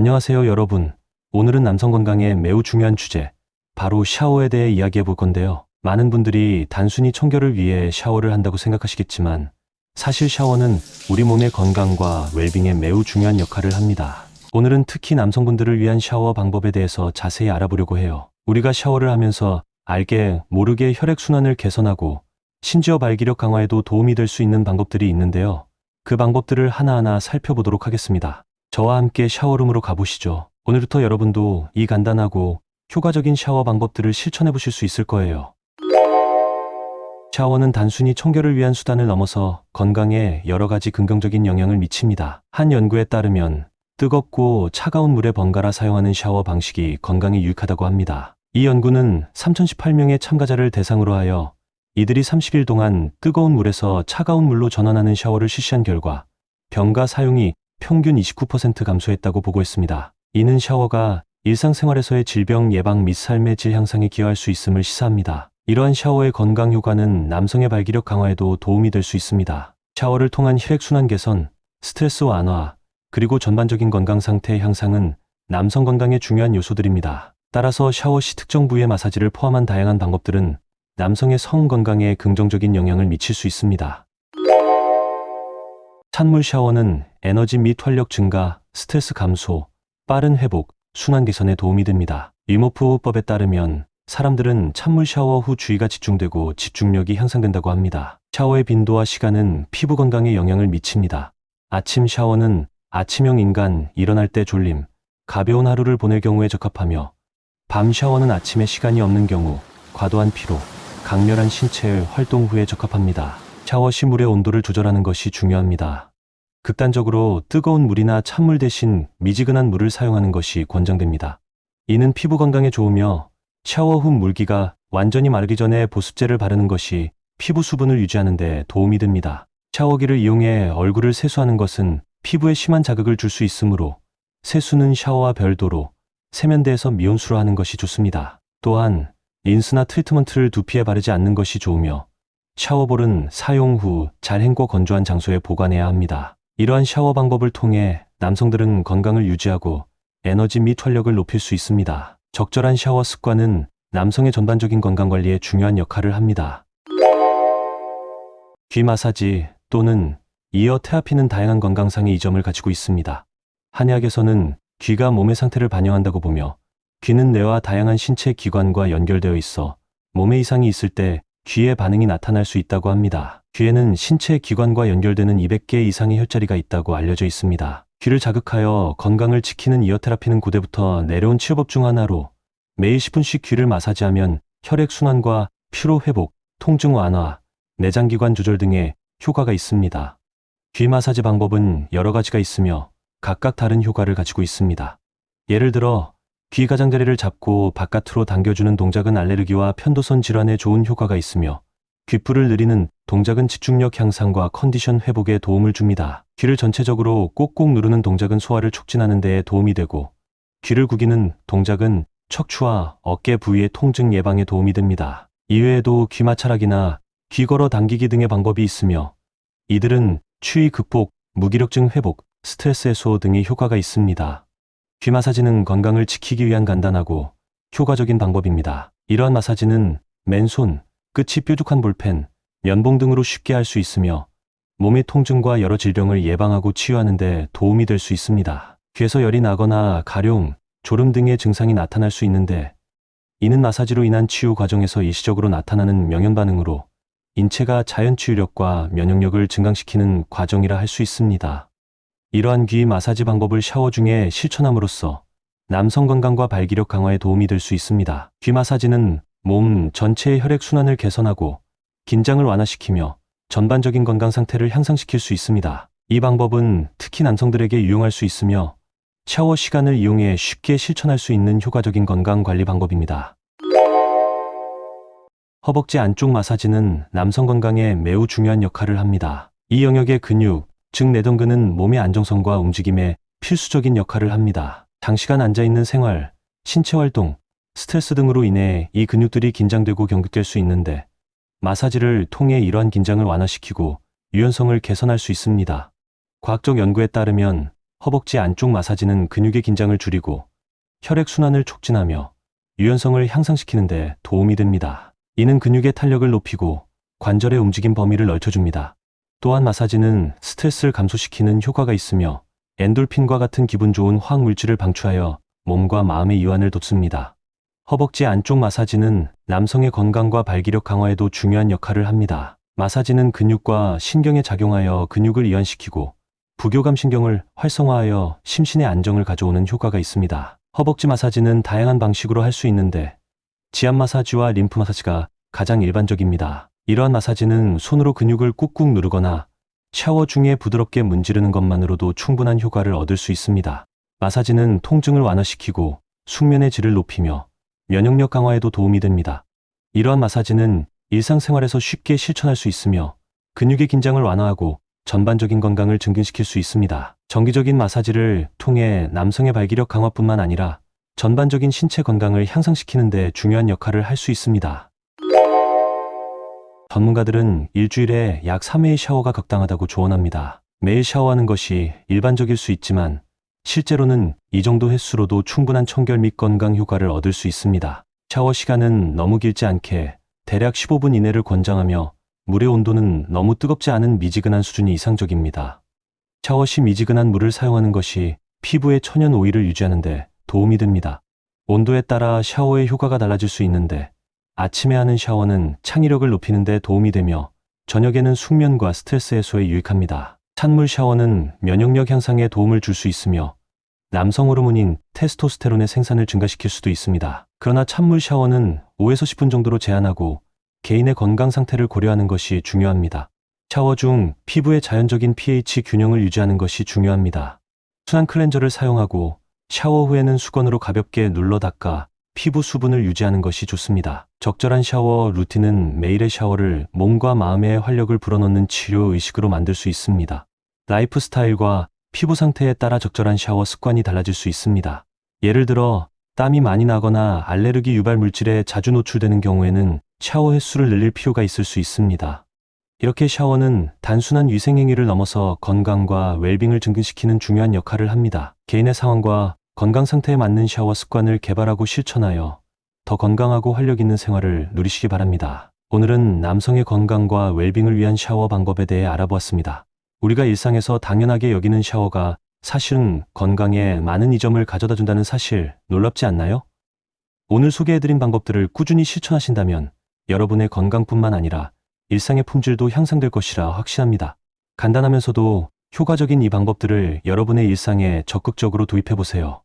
안녕하세요, 여러분. 오늘은 남성 건강에 매우 중요한 주제, 바로 샤워에 대해 이야기해 볼 건데요. 많은 분들이 단순히 청결을 위해 샤워를 한다고 생각하시겠지만, 사실 샤워는 우리 몸의 건강과 웰빙에 매우 중요한 역할을 합니다. 오늘은 특히 남성분들을 위한 샤워 방법에 대해서 자세히 알아보려고 해요. 우리가 샤워를 하면서 알게 모르게 혈액순환을 개선하고 심지어 발기력 강화에도 도움이 될 수 있는 방법들이 있는데요. 그 방법들을 하나하나 살펴보도록 하겠습니다. 저와 함께 샤워룸으로 가보시죠. 오늘부터 여러분도 이 간단하고 효과적인 샤워 방법들을 실천해 보실 수 있을 거예요. 샤워는 단순히 청결을 위한 수단을 넘어서 건강에 여러 가지 긍정적인 영향을 미칩니다. 한 연구에 따르면 뜨겁고 차가운 물에 번갈아 사용하는 샤워 방식이 건강에 유익하다고 합니다. 이 연구는 3018명의 참가자를 대상으로 하여 이들이 30일 동안 뜨거운 물에서 차가운 물로 전환하는 샤워를 실시한 결과 병가 사용이 평균 29% 감소했다고 보고했습니다. 이는 샤워가 일상생활에서의 질병 예방 및 삶의 질 향상에 기여할 수 있음을 시사합니다. 이러한 샤워의 건강 효과는 남성의 발기력 강화에도 도움이 될 수 있습니다. 샤워를 통한 혈액순환 개선, 스트레스 완화, 그리고 전반적인 건강 상태 향상은 남성 건강의 중요한 요소들입니다. 따라서 샤워 시 특정 부위의 마사지를 포함한 다양한 방법들은 남성의 성 건강에 긍정적인 영향을 미칠 수 있습니다. 찬물 샤워는 에너지 및 활력 증가, 스트레스 감소, 빠른 회복, 순환 개선에 도움이 됩니다. 위모프 호흡법에 따르면 사람들은 찬물 샤워 후 주의가 집중되고 집중력이 향상된다고 합니다. 샤워의 빈도와 시간은 피부 건강에 영향을 미칩니다. 아침 샤워는 아침형 인간, 일어날 때 졸림, 가벼운 하루를 보낼 경우에 적합하며, 밤 샤워는 아침에 시간이 없는 경우, 과도한 피로, 강렬한 신체 활동 후에 적합합니다. 샤워 시 물의 온도를 조절하는 것이 중요합니다. 극단적으로 뜨거운 물이나 찬물 대신 미지근한 물을 사용하는 것이 권장됩니다. 이는 피부 건강에 좋으며 샤워 후 물기가 완전히 마르기 전에 보습제를 바르는 것이 피부 수분을 유지하는 데 도움이 됩니다. 샤워기를 이용해 얼굴을 세수하는 것은 피부에 심한 자극을 줄 수 있으므로 세수는 샤워와 별도로 세면대에서 미온수로 하는 것이 좋습니다. 또한 린스나 트리트먼트를 두피에 바르지 않는 것이 좋으며 샤워볼은 사용 후 잘 헹궈 건조한 장소에 보관해야 합니다. 이러한 샤워 방법을 통해 남성들은 건강을 유지하고 에너지 및 활력을 높일 수 있습니다. 적절한 샤워 습관은 남성의 전반적인 건강 관리에 중요한 역할을 합니다. 귀 마사지 또는 이어 테라피는 다양한 건강상의 이점을 가지고 있습니다. 한의학에서는 귀가 몸의 상태를 반영한다고 보며 귀는 뇌와 다양한 신체 기관과 연결되어 있어 몸에 이상이 있을 때 귀의 반응이 나타날 수 있다고 합니다. 귀에는 신체 기관과 연결되는 200개 이상의 혈자리가 있다고 알려져 있습니다. 귀를 자극하여 건강을 지키는 이어 테라피는 고대부터 내려온 치료법 중 하나로 매일 10분씩 귀를 마사지하면 혈액순환과 피로 회복, 통증 완화, 내장기관 조절 등의 효과가 있습니다. 귀 마사지 방법은 여러 가지가 있으며 각각 다른 효과를 가지고 있습니다. 예를 들어 귀 가장자리를 잡고 바깥으로 당겨주는 동작은 알레르기와 편도선 질환에 좋은 효과가 있으며 귓불을 늘리는 동작은 집중력 향상과 컨디션 회복에 도움을 줍니다. 귀를 전체적으로 꼭꼭 누르는 동작은 소화를 촉진하는 데에 도움이 되고 귀를 구기는 동작은 척추와 어깨 부위의 통증 예방에 도움이 됩니다. 이외에도 귀 마찰하기나 귀 걸어 당기기 등의 방법이 있으며 이들은 추위 극복, 무기력증 회복, 스트레스 해소 등의 효과가 있습니다. 귀 마사지는 건강을 지키기 위한 간단하고 효과적인 방법입니다. 이러한 마사지는 맨손, 끝이 뾰족한 볼펜, 면봉 등으로 쉽게 할 수 있으며 몸의 통증과 여러 질병을 예방하고 치유하는 데 도움이 될 수 있습니다. 귀에서 열이 나거나 가려움, 졸음 등의 증상이 나타날 수 있는데 이는 마사지로 인한 치유 과정에서 일시적으로 나타나는 명현 반응으로 인체가 자연 치유력과 면역력을 증강시키는 과정이라 할 수 있습니다. 이러한 귀 마사지 방법을 샤워 중에 실천함으로써 남성 건강과 발기력 강화에 도움이 될 수 있습니다. 귀 마사지는 몸 전체의 혈액순환을 개선하고 긴장을 완화시키며 전반적인 건강 상태를 향상시킬 수 있습니다. 이 방법은 특히 남성들에게 유용할 수 있으며 샤워 시간을 이용해 쉽게 실천할 수 있는 효과적인 건강 관리 방법입니다. 허벅지 안쪽 마사지는 남성 건강에 매우 중요한 역할을 합니다. 이 영역의 근육, 즉 내전근은 몸의 안정성과 움직임에 필수적인 역할을 합니다. 장시간 앉아있는 생활, 신체 활동, 스트레스 등으로 인해 이 근육들이 긴장되고 경직될 수 있는데 마사지를 통해 이러한 긴장을 완화시키고 유연성을 개선할 수 있습니다. 과학적 연구에 따르면 허벅지 안쪽 마사지는 근육의 긴장을 줄이고 혈액순환을 촉진하며 유연성을 향상시키는 데 도움이 됩니다. 이는 근육의 탄력을 높이고 관절의 움직임 범위를 넓혀줍니다. 또한 마사지는 스트레스를 감소시키는 효과가 있으며 엔돌핀과 같은 기분 좋은 화학 물질을 방출하여 몸과 마음의 이완을 돕습니다. 허벅지 안쪽 마사지는 남성의 건강과 발기력 강화에도 중요한 역할을 합니다. 마사지는 근육과 신경에 작용하여 근육을 이완시키고 부교감 신경을 활성화하여 심신의 안정을 가져오는 효과가 있습니다. 허벅지 마사지는 다양한 방식으로 할 수 있는데 지압 마사지와 림프 마사지가 가장 일반적입니다. 이러한 마사지는 손으로 근육을 꾹꾹 누르거나 샤워 중에 부드럽게 문지르는 것만으로도 충분한 효과를 얻을 수 있습니다. 마사지는 통증을 완화시키고 숙면의 질을 높이며 면역력 강화에도 도움이 됩니다. 이러한 마사지는 일상생활에서 쉽게 실천할 수 있으며 근육의 긴장을 완화하고 전반적인 건강을 증진시킬 수 있습니다. 정기적인 마사지를 통해 남성의 발기력 강화뿐만 아니라 전반적인 신체 건강을 향상시키는 데 중요한 역할을 할 수 있습니다. 전문가들은 일주일에 약 3회의 샤워가 적당하다고 조언합니다. 매일 샤워하는 것이 일반적일 수 있지만 실제로는 이 정도 횟수로도 충분한 청결 및 건강 효과를 얻을 수 있습니다. 샤워 시간은 너무 길지 않게 대략 15분 이내를 권장하며 물의 온도는 너무 뜨겁지 않은 미지근한 수준이 이상적입니다. 샤워 시 미지근한 물을 사용하는 것이 피부의 천연 오일을 유지하는 데 도움이 됩니다. 온도에 따라 샤워의 효과가 달라질 수 있는데 아침에 하는 샤워는 창의력을 높이는 데 도움이 되며 저녁에는 숙면과 스트레스 해소에 유익합니다. 찬물 샤워는 면역력 향상에 도움을 줄 수 있으며 남성 호르몬인 테스토스테론의 생산을 증가시킬 수도 있습니다. 그러나 찬물 샤워는 5에서 10분 정도로 제한하고 개인의 건강 상태를 고려하는 것이 중요합니다. 샤워 중 피부의 자연적인 pH 균형을 유지하는 것이 중요합니다. 순한 클렌저를 사용하고 샤워 후에는 수건으로 가볍게 눌러 닦아 피부 수분을 유지하는 것이 좋습니다. 적절한 샤워 루틴은 매일의 샤워를 몸과 마음의 활력을 불어넣는 치료 의식으로 만들 수 있습니다. 라이프 스타일과 피부 상태에 따라 적절한 샤워 습관이 달라질 수 있습니다. 예를 들어 땀이 많이 나거나 알레르기 유발 물질에 자주 노출되는 경우에는 샤워 횟수를 늘릴 필요가 있을 수 있습니다. 이렇게 샤워는 단순한 위생행위를 넘어서 건강과 웰빙을 증진시키는 중요한 역할을 합니다. 개인의 상황과 건강 상태에 맞는 샤워 습관을 개발하고 실천하여 더 건강하고 활력 있는 생활을 누리시기 바랍니다. 오늘은 남성의 건강과 웰빙을 위한 샤워 방법에 대해 알아보았습니다. 우리가 일상에서 당연하게 여기는 샤워가 사실은 건강에 많은 이점을 가져다 준다는 사실 놀랍지 않나요? 오늘 소개해드린 방법들을 꾸준히 실천하신다면 여러분의 건강뿐만 아니라 일상의 품질도 향상될 것이라 확신합니다. 간단하면서도 효과적인 이 방법들을 여러분의 일상에 적극적으로 도입해보세요.